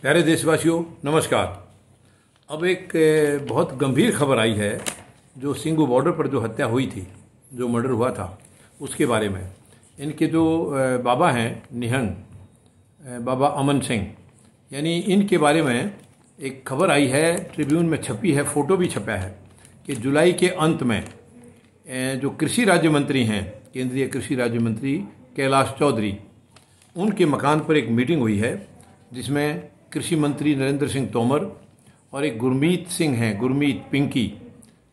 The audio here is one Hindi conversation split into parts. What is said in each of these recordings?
प्यारे देशवासियों नमस्कार। अब एक बहुत गंभीर खबर आई है जो सिंगू बॉर्डर पर जो हत्या हुई थी, जो मर्डर हुआ था, उसके बारे में। इनके जो बाबा हैं निहंग बाबा अमन सिंह, यानी इनके बारे में एक खबर आई है, ट्रिब्यून में छपी है, फ़ोटो भी छपा है कि जुलाई के अंत में जो कृषि राज्य मंत्री हैं, केंद्रीय कृषि राज्य मंत्री कैलाश चौधरी, उनके मकान पर एक मीटिंग हुई है जिसमें कृषि मंत्री नरेंद्र सिंह तोमर और एक गुरमीत सिंह हैं, गुरमीत पिंकी,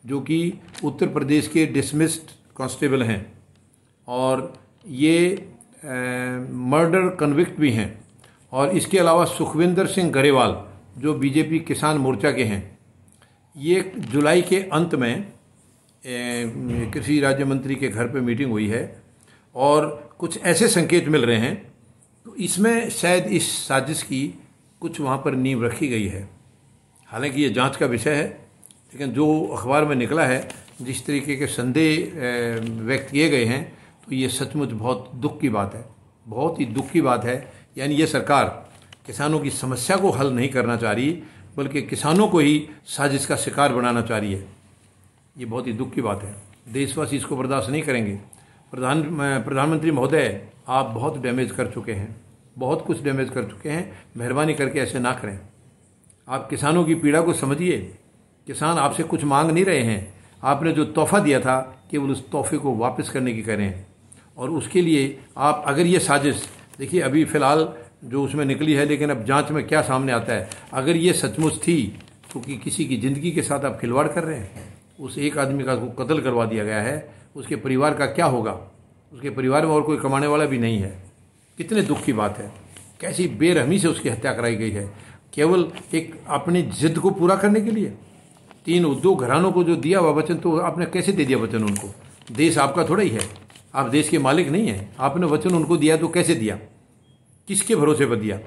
जो कि उत्तर प्रदेश के डिसमिस्ड कांस्टेबल हैं और ये मर्डर कन्विक्ट भी हैं। और इसके अलावा सुखविंदर सिंह गरेवाल जो बीजेपी किसान मोर्चा के हैं। ये जुलाई के अंत में कृषि राज्य मंत्री के घर पे मीटिंग हुई है और कुछ ऐसे संकेत मिल रहे हैं तो इसमें शायद इस साजिश की कुछ वहाँ पर नींव रखी गई है। हालांकि ये जांच का विषय है, लेकिन जो अखबार में निकला है, जिस तरीके के संदेह व्यक्त किए गए हैं, तो ये सचमुच बहुत दुख की बात है, बहुत ही दुख की बात है। यानी ये सरकार किसानों की समस्या को हल नहीं करना चाह रही, बल्कि किसानों को ही साजिश का शिकार बनाना चाह रही है। ये बहुत ही दुख की बात है। देशवासी इसको बर्दाश्त नहीं करेंगे। प्रधानमंत्री महोदय, आप बहुत डैमेज कर चुके हैं, बहुत कुछ डैमेज कर चुके हैं। मेहरबानी करके ऐसे ना करें। आप किसानों की पीड़ा को समझिए। किसान आपसे कुछ मांग नहीं रहे हैं। आपने जो तोहफा दिया था, केवल उस तोहफे को वापस करने की करें। और उसके लिए आप, अगर ये साजिश, देखिए अभी फ़िलहाल जो उसमें निकली है, लेकिन अब जांच में क्या सामने आता है, अगर ये सचमुच थी क्योंकि किसी की ज़िंदगी के साथ आप खिलवाड़ कर रहे हैं, उस एक आदमी का कत्ल करवा दिया गया है, उसके परिवार का क्या होगा? उसके परिवार में और कोई कमाने वाला भी नहीं है। कितने दुख की बात है। कैसी बेरहमी से उसकी हत्या कराई गई है, केवल एक अपनी जिद को पूरा करने के लिए। 3 उद्योग घरानों को जो दिया हुआ वचन, तो आपने कैसे दे दिया वचन उनको? देश आपका थोड़ा ही है, आप देश के मालिक नहीं हैं। आपने वचन उनको दिया तो कैसे दिया, किसके भरोसे पर दिया?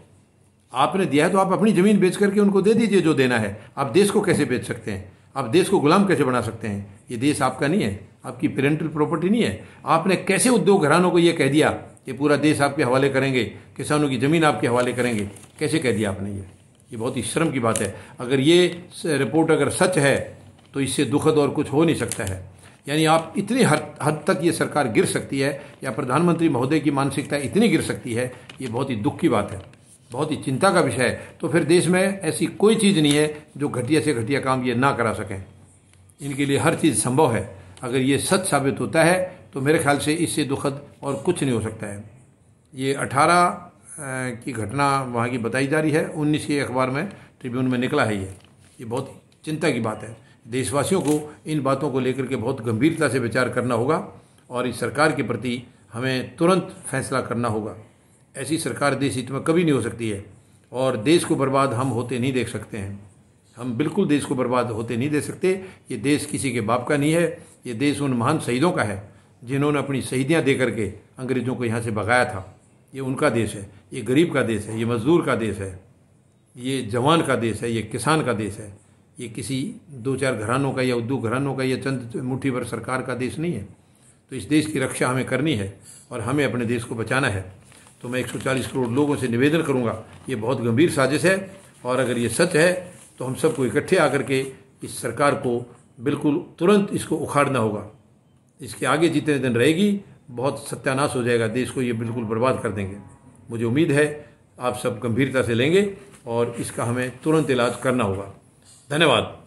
आपने दिया है तो आप अपनी ज़मीन बेच करके उनको दे दीजिए जो देना है। आप देश को कैसे बेच सकते हैं? आप देश को गुलाम कैसे बना सकते हैं? ये देश आपका नहीं है, आपकी पेरेंटल प्रॉपर्टी नहीं है। आपने कैसे उद्योग घरानों को ये कह दिया कि पूरा देश आपके हवाले करेंगे, किसानों की ज़मीन आपके हवाले करेंगे? कैसे कह दिया आपने? ये बहुत ही शर्म की बात है। अगर ये रिपोर्ट अगर सच है तो इससे दुखद और कुछ हो नहीं सकता है। यानी आप इतनी हद तक ये सरकार गिर सकती है, या प्रधानमंत्री महोदय की मानसिकता इतनी गिर सकती है, ये बहुत ही दुख की बात है, बहुत ही चिंता का विषय है। तो फिर देश में ऐसी कोई चीज़ नहीं है जो घटिया से घटिया काम ये ना करा सकें। इनके लिए हर चीज़ संभव है। अगर ये सच साबित होता है तो मेरे ख्याल से इससे दुखद और कुछ नहीं हो सकता है। ये 18 की घटना वहाँ की बताई जा रही है, 19 के अखबार में, ट्रिब्यून में निकला है। ये बहुत चिंता की बात है। देशवासियों को इन बातों को लेकर के बहुत गंभीरता से विचार करना होगा और इस सरकार के प्रति हमें तुरंत फैसला करना होगा। ऐसी सरकार देश हित में कभी नहीं हो सकती है और देश को बर्बाद हम होते नहीं देख सकते हैं। हम बिल्कुल देश को बर्बाद होते नहीं दे सकते। ये देश किसी के बाप का नहीं है। ये देश उन महान शहीदों का है जिन्होंने अपनी शहीदियाँ दे करके अंग्रेज़ों को यहाँ से भगाया था। ये उनका देश है, ये गरीब का देश है, ये मजदूर का देश है, ये जवान का देश है, ये किसान का देश है। ये किसी 2-4 घरानों का या उद्योग घरानों का या चंद मुट्ठी भर सरकार का देश नहीं है। तो इस देश की रक्षा हमें करनी है और हमें अपने देश को बचाना है। तो मैं 140 करोड़ लोगों से निवेदन करूंगा, ये बहुत गंभीर साजिश है और अगर ये सच है तो हम सबको इकट्ठे आकर के इस सरकार को बिल्कुल तुरंत इसको उखाड़ना होगा। इसके आगे जितने दिन रहेगी बहुत सत्यानाश हो जाएगा, देश को ये बिल्कुल बर्बाद कर देंगे। मुझे उम्मीद है आप सब गंभीरता से लेंगे और इसका हमें तुरंत इलाज करना होगा। धन्यवाद।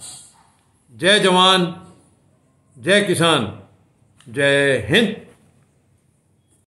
जय जवान, जय किसान, जय हिंद।